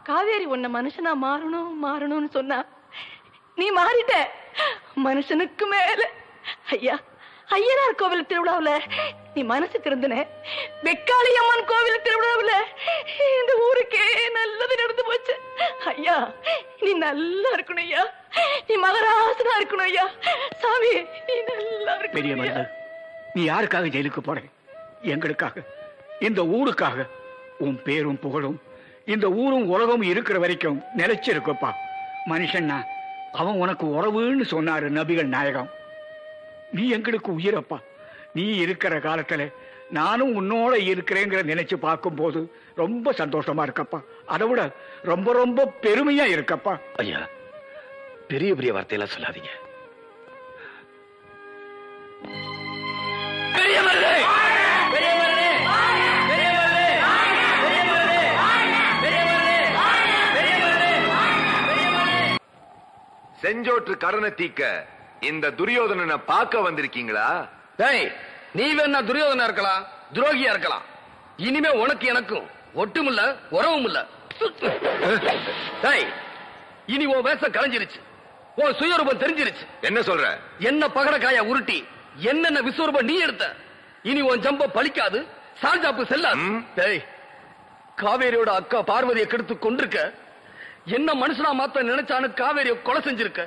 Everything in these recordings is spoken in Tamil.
காவேரி உன்னை மனுஷனா மாறணும்னு சொன்னா நீ மாறிட்ட. மனுஷனுக்கு மேல ஐயா ஐயனார் கோவில் திருவிழாவுல நீ மனசு திறந்துன. வெக்காளி அம்மன் கோவில் திருவிழாவுல இந்த ஊருக்கே நல்லது நடந்து போச்சு. ஐயா நீ நல்லா இருக்கணும் ஐயா. நீ மகராசனா இருக்கணும் ஐயா. சாமி நீ நல்லா இருக்கணும். நீ யாருக்காக ஜெயிலுக்கு போற? எங்களுக்காக, இந்த ஊருக்காக. உன் பேரும் புகழும் இந்த ஊரும் உலகமும் இருக்கிற வரைக்கும் நிலைச்சிருக்குப்பா. மனுஷன்னா அவன் உனக்கு உறவுன்னு சொன்னாரு நபிகள் நாயகம். நீ எங்களுக்கு உயிரப்பா. நீ இருக்கிற காலத்துல நானும் உன்னோட இருக்கிறேங்கிற நினைச்சு பார்க்கும் போது ரொம்ப சந்தோஷமா இருக்கப்பா. அதை விட ரொம்ப ரொம்ப பெருமையா இருக்கப்பா. ஐயா, பெரிய பெரிய வார்த்தையெல்லாம் சொல்லாதீங்க. செஞ்சோற்று கடனை தீக்க இந்த துரியோதனனை பார்க்க வந்திருக்கீங்களா? நீ வேணா துரியோதனா இருக்கலாம், துரோகியா இருக்கலாம். இனிமே உனக்கு எனக்கும் ஒட்டும் இல்ல, உறவும் இல்ல. இனி உன் வேஷம் கலைஞ்சிருச்சு, உன் சுயரூபம் தெரிஞ்சிருச்சு. என்ன சொல்ற? என்ன பகடக்காய உருட்டி என்னென்ன விஸ்வரூபம் நீ எடுத்த. இனி உன் ஜம்ப பலிக்காது, சால்ஜாப்பு செல்லாது. காவேரியோட அக்கா பார்வதியை கெடுத்து கொண்டிருக்க. என்ன மனுஷனா மாத்த நினைச்சானு காவேரியை கொலை செஞ்சிருக்க.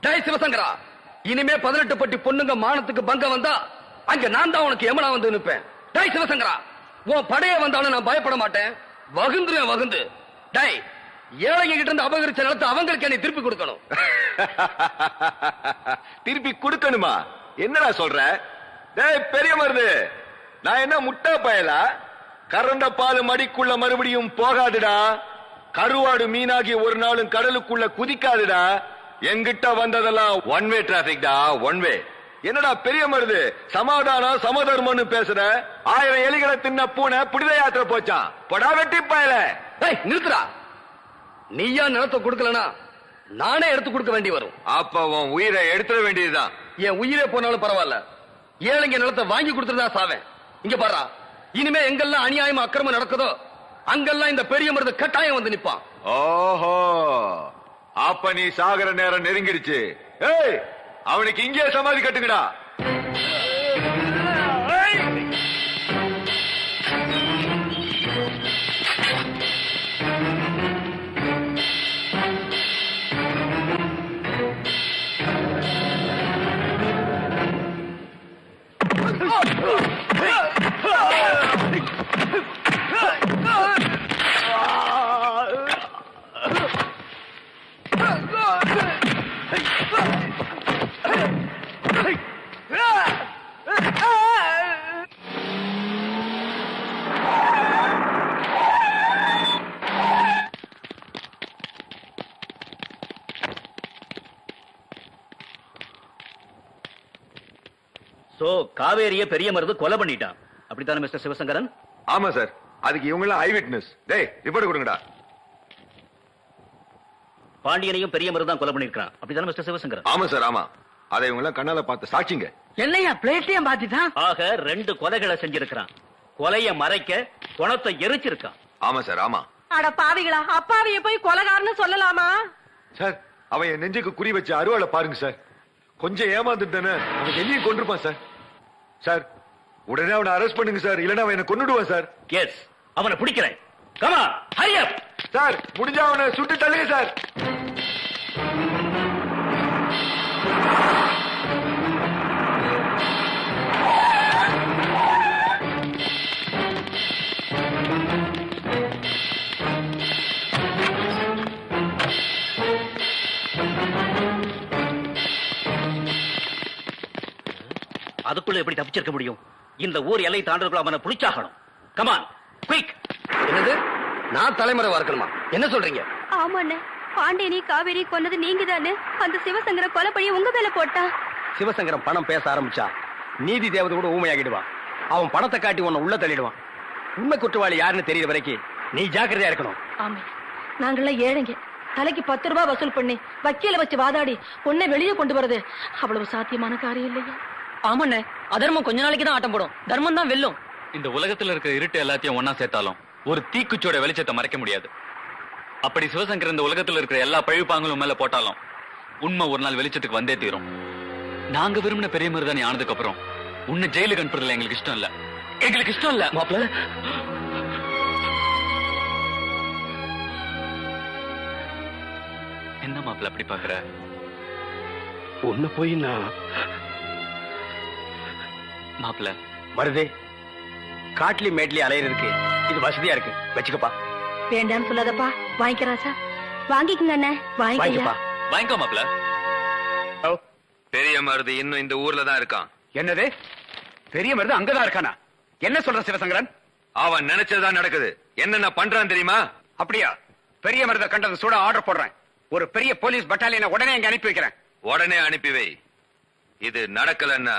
டேய் சிவசங்கரா, இனிமே 18 பட்டி பொண்ணுங்க மானத்துக்கு பங்கம் வந்தா அங்க நான் தான் உனக்கு எமனா வந்து நிப்பேன். டேய் சிவசங்கரா, உன் படைய வந்தாலும் நான் பயப்பட மாட்டேன். வகுந்துருவேன் வகுந்து. டேய், ஏழைங்க கிட்ட இருந்து அபகரிச்ச நிலத்தை அவங்களுக்கு என்னை திருப்பி கொடுக்கணும். திருப்பி கொடுக்கணுமா? என்னடா சொல்ற? டேய் பெரிய மருது, நான் என்ன முட்டா பயலா? கரண்ட பால் மடிக்குள்ள மறுபடியும் போகாதுடா. கருவாடு மீனாகி ஒரு நாளும் கடலுக்குள்ள குதிக்காதுடா. எங்கிட்ட வந்ததெல்லாம் ஒன் வே டிராபிக் டா, ஒன் வே. என்னடா பெரிய மருது, சமாதானம் சமதர்மம்னு பேசுற? 1000 எலிகளை தின்ன பூனை புனித யாத்திரை போச்சான். படா வெட்டி பயல. நிறுத்துறா. நீயா நிலத்தை கொடுக்கலனா நானே எடுத்து கொடுக்க வேண்டி வரும். அப்ப உன் உயிரை எடுத்துட வேண்டியதுதான். என் உயிரே போனாலும் பரவாயில்ல, ஏழைங்க நிலத்தை வாங்கி கொடுத்துருந்தா சாவேன். இங்க பாரா, இனிமே எங்கெல்லாம் அநியாயமா அக்கிரமம் நடக்குதோ அங்கெல்லாம் இந்த பெரிய மருது கட்டாயம் வந்து நிப்பான். ஓஹோ, அப்ப நீ சாகர நேரம் நெருங்கிடுச்சு. ஏய், அவனுக்கு இங்கே சமாதி கட்டுங்கடா. காவேரிய பெரிய மருது கொலை பண்ணிட்டான். அப்படித்தானே மிஸ்டர் சிவசங்கரன்? ஆமா சார், அதுக்கு இவங்க எல்லாம் ஐ விட்னஸ். டேய் ரிப்போர்ட் கொடுங்கடா. பாண்டியனையும் பெரிய மருது தான் கொலை பண்ணிருக்கான். அப்படித்தானே மிஸ்டர் சிவசங்கரன்? ஆமா சார், ஆமா. அதை இவங்க எல்லாம் கண்ணால பார்த்து சாட்சிங்க. என்னையா பிளேட்டையும் பார்த்துட்டான்? ஆக 2 கொலைகளை செஞ்சிருக்கான். கொலைய மறைக்க குணத்தை எரிச்சிருக்கான். ஆமா சார், ஆமா. அட பாவிகளா, அப்பாவிய போய் கொலைகாரன்னு சொல்லலாமா? சார், அவன் என் நெஞ்சுக்கு குறி வச்ச அருவாளை பாருங்க சார். கொஞ்சம் ஏமாந்துட்டானே அவன் என்னையும் கொண்டிருப்பான் சார். சார், உடனே அவனை அரெஸ்ட் பண்ணுங்க சார், இல்லனா அவன் என்ன கொன்னுடுவான் சார். எஸ், அவனை பிடிக்கிறேன். Come on, Hari up. Sir, முடிஞ்சா அவனை சுட்டு தள்ளுங்க சார். அதுக்குள்ள எப்படி தப்பிச்சிருக்க முடியும்? இந்த ஊர் எல்லை தாண்டதுக்குள்ள அவனை புடிச்சாகணும். Come on, quick. என்னது? நான் தலைமறைவா இருக்கணுமா? என்ன சொல்றீங்க? ஆமாண்ணே, பாண்டியனி காவேரி கொன்னது நீங்க தானே. அந்த சிவசங்கர கொலை பழி உங்க மேல போட்டா. சிவசங்கரம் பணம் பேச ஆரம்பிச்சா நீதி தேவதை கூட ஊமையாகிடுவான். அவன் பணத்தை காட்டி உன்னை உள்ள தள்ளிடுவான். உண்மை குற்றவாளி யாருன்னு தெரியற வரைக்கும் நீ ஜாக்கிரதையா இருக்கணும். ஆமா, நாங்கெல்லாம் ஏழைங்க. தலைக்கு 10 ரூபாய் வசூல் பண்ணி வக்கீல வச்சு வாதாடி உன்னை வெளியே கொண்டு வரது அவ்வளவு சாத்தியமான காரியம் இல்லையா? ஆமாண்ணே, அதர்மம் கொஞ்ச நாளைக்கு தான் ஆட்டம் போடும், தர்மம் தான் வெல்லும். இந்த உலகத்துல இருக்கிற இருட்டு எல்லாத்தையும் ஒன்னா சேர்த்தாலும் ஒரு தீக்குச்சோட வெளிச்சத்தை மறைக்க முடியாது. அப்படி சிவசங்கர் இந்த உலகத்துல இருக்கிற எல்லா பழிப்பாங்களும் மேல போட்டாலும் உண்மை ஒரு நாள் வெளிச்சத்துக்கு வந்தே தீரும். நாங்க விரும்பின பெரிய மருதாணி ஆனதுக்கு அப்புறம் உன்னை ஜெயிலுக்கு அனுப்புறதுல எங்களுக்கு இஷ்டம் இல்ல. எங்களுக்கு இஷ்டம் இல்ல மாப்பிள்ள. என்ன மாப்பிள்ள அப்படி பாக்குற? உன்னை போய் நான் மாப்பிள்ள மருதே, காட்லி மேட்லி அலையிறதுக்கு இது வசதியா இருக்கு, வச்சுக்கப்பா. வேண்டான்னு சொல்லாதப்பா, வாங்கிக்கிறாச்சா? வாங்கிக்கங்க அண்ணே. வாங்கிக்கப்பா. வாங்கிக்கோ மாப்பிள்ள. பெரிய மருது இன்னும் இந்த ஊர்ல தான் இருக்கான். என்னது? பெரிய மருது அங்கதான் இருக்கானா? என்ன சொல்ற சிவசங்கரன்? அவன் நினைச்சதுதான் நடக்குது. என்னென்ன பண்றான் தெரியுமா? அப்படியா? பெரிய மருத கண்டது சூட ஆர்டர் போடுறேன். ஒரு பெரிய போலீஸ் பட்டாலியனை உடனே அங்க அனுப்பி வைக்கிறேன். உடனே அனுப்பி வை. இது நடக்கலன்னா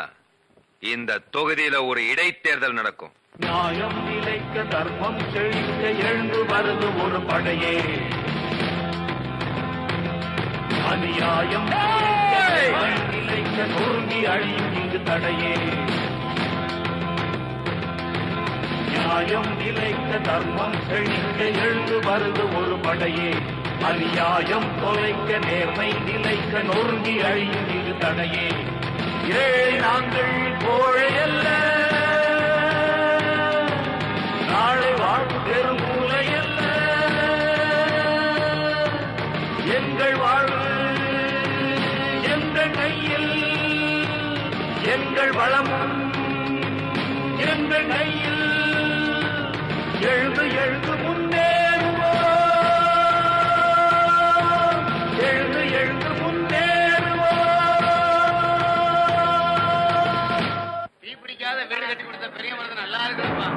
இந்த தொகுதியில ஒரு இடைத்தேர்தல் நடக்கும். நியாயம் நிலைக்க தர்மம் செழிக்க எழுந்து வருது ஒரு படையே. அநியாயம் நிலைக்க நொறுங்கி அழியும் இங்கு தடையே. நியாயம் நிலைக்க தர்மம் செழிக்க எழுந்து வருது ஒரு படையே. அநியாயம் தொலைக்க நேர்மை நிலைக்க நொறுங்கி அழியும் இங்கு தடையே. ஏழை நாங்கள் கோழையல்ல, நாளை வாழ்வு பெரும் மூலையல்ல. எங்கள் வாழ்வு எங்கள் கையில், எங்கள் வளமும் எங்கள் கையில். எழுந்து எழுந்து முன்னேறுவோம், எழுந்து எழுந்து முன்னேறுவோம். தீ பிடிக்காத வீடு கட்டி கொடுத்த பெரிய மருது நல்லா இருக்குப்பா.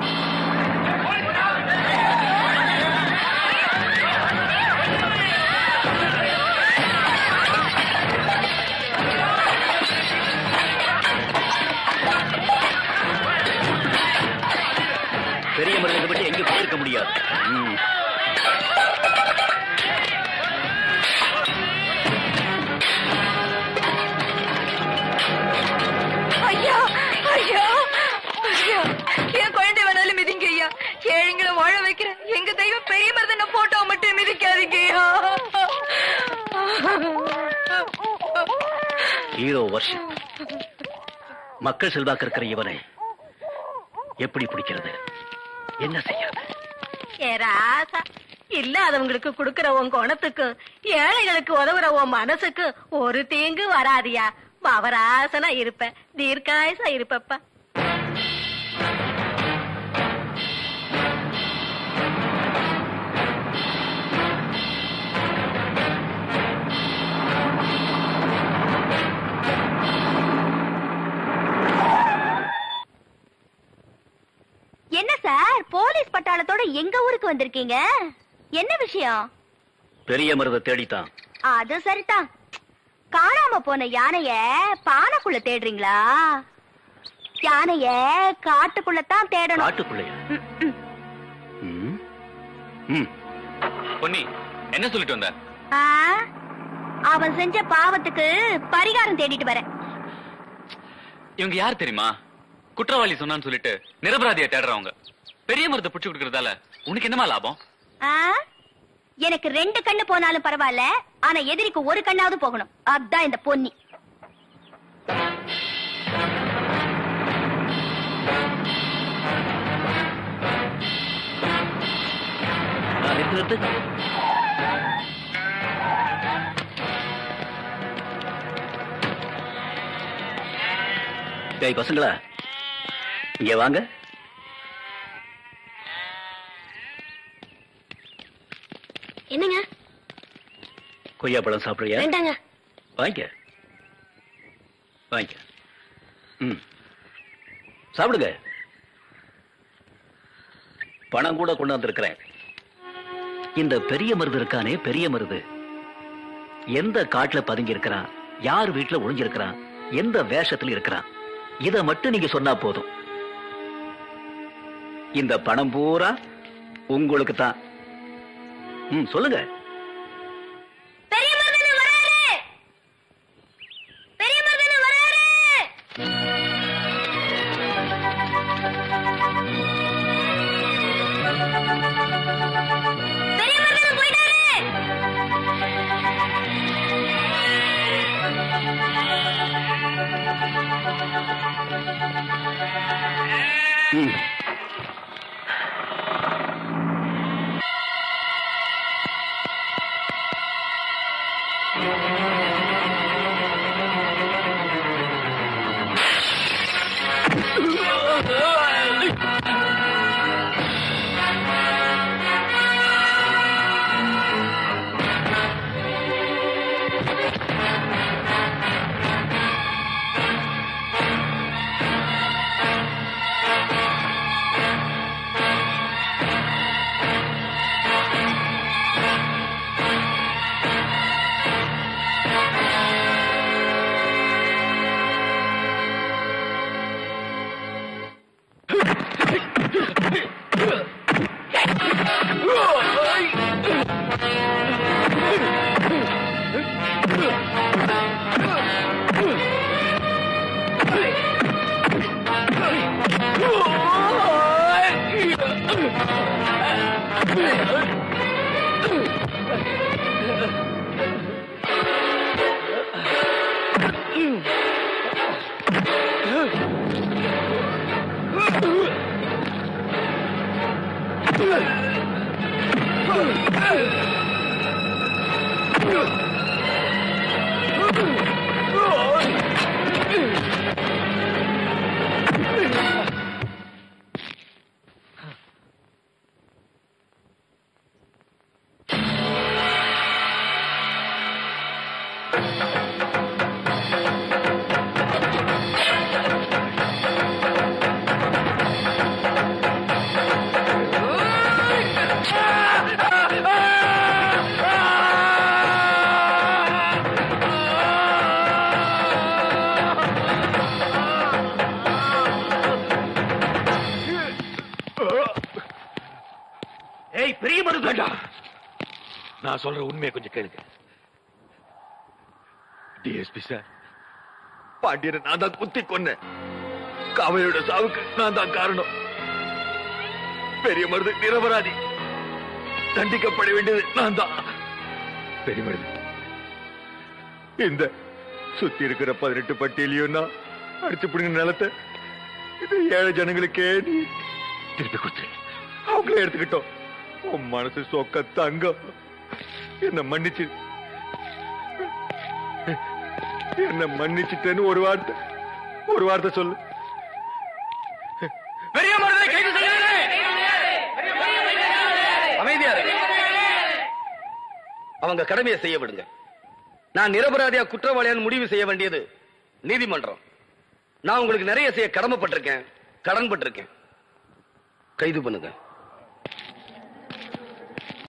பெரிய மருதுக்கு பற்றி எங்க போயிருக்க முடியாது. ஐயா ஐயா ஐயா, என் குழந்தை வேணாலும் மிதிங்க ஐயா. ஏழைங்களை வாழ வைக்கிற எங்க தெய்வம் பெரிய மருதனை போட்டோ மட்டும் மிதிக்காதீங்க ஐயா. ஹீரோ வருஷம் மக்கள் செல்வாக்கு இருக்கிற இவனை எப்படி பிடிக்கிறது? என்ன செய்யறது? ஏராசா இல்லாதவங்களுக்கு கொடுக்கிற உன் குணத்துக்கு ஏழைகளுக்கு உதவுற உன் மனசுக்கு ஒரு தீங்கு வராதியா. பவராசனா இருப்ப, தீர்க்காயசா இருப்பப்பா. என்ன சார், போலீஸ் பட்டாளத்தோட எங்க ஊருக்கு வந்திருக்கீங்க? என்ன விஷயம்? பெரிய மருதை தேடித்தான். அது சரிதான். காணாம போன யானைய பானைக்குள்ள தேடுறீங்களா? யானைய காட்டுக்குள்ளதான் தேடணும். காட்டுக்குள்ளையா? பொன்னி, என்ன சொல்லிட்டு வந்த? அவன் செஞ்ச பாவத்துக்கு பரிகாரம் தேடிட்டு வரேன். இவங்க யார் தெரியுமா? குற்றவாளி சொன்னான்னு சொல்லிட்டு நிரபராதியா தேடுறவங்க. பெரிய மருத்தை புடிச்சு கொடுக்கறதால உனக்கு என்னமா லாபம்? எனக்கு 2 கண்ணு போனாலும் பரவாயில்ல, ஆனா எதிரிக்கு ஒரு கண்ணாவது போகணும். அதான் இந்த பொன்னி. பசங்களா, இங்க வாங்க. என்னங்க? கொய்யா பழம் சாப்பிடுறியா? வேண்டாங்க. வாங்கிக்க வாங்கிக்க. சாப்பிடுங்க. பணம் கூட கொண்டு வந்திருக்கிறேன். இந்த பெரிய மருது இருக்கானே, பெரிய மருது எந்த காட்டுல பதுங்கி இருக்கிறான், யார் வீட்டுல ஒளிஞ்சிருக்கிறான், எந்த வேஷத்துல இருக்கிறான், இத மட்டும் நீங்க சொன்னா போதும். இந்த பணம் பூரா உங்களுக்கு தான். சொல்லுங்க. நான் சொல்ற உண்மையை கொஞ்சம் கேளுங்க. டிஎஸ்பி சார், பாண்டியனை நான் தான் குத்தி கொன்னேன். காவையோட சாவுக்கு நான் தான் காரணம். பெரிய மருது நிரபராதி, தண்டிக்கப்பட வேண்டியது நான் தான். பெரிய மருது, இந்த சுத்தி இருக்கிற 18 பட்டியலையும் நான் அடிச்சு பிடிங்க நிலத்தை இது 7 ஜனங்களுக்கே நீ திருப்பி கொடுத்து அவங்களே எடுத்துக்கிட்டோம். உன் மனசு சொக்க தங்கம். என்ன மன்னிச்சு, என்ன மன்னிச்சுட்டேன்னு ஒரு வார்த்தை சொல்லு. பெரிய மருதை கைது செய்யுங்கள். அமைதியா இரு. அவங்க கடமையை செய்ய விடுங்க. நான் நிரபராதியா குற்றவாளியான்னு முடிவு செய்ய வேண்டியது நீதிமன்றம். நான் உங்களுக்கு நிறைய செய்ய கடமைப்பட்டிருக்கேன், கடன்பட்டிருக்கேன். கைது பண்ணுங்க.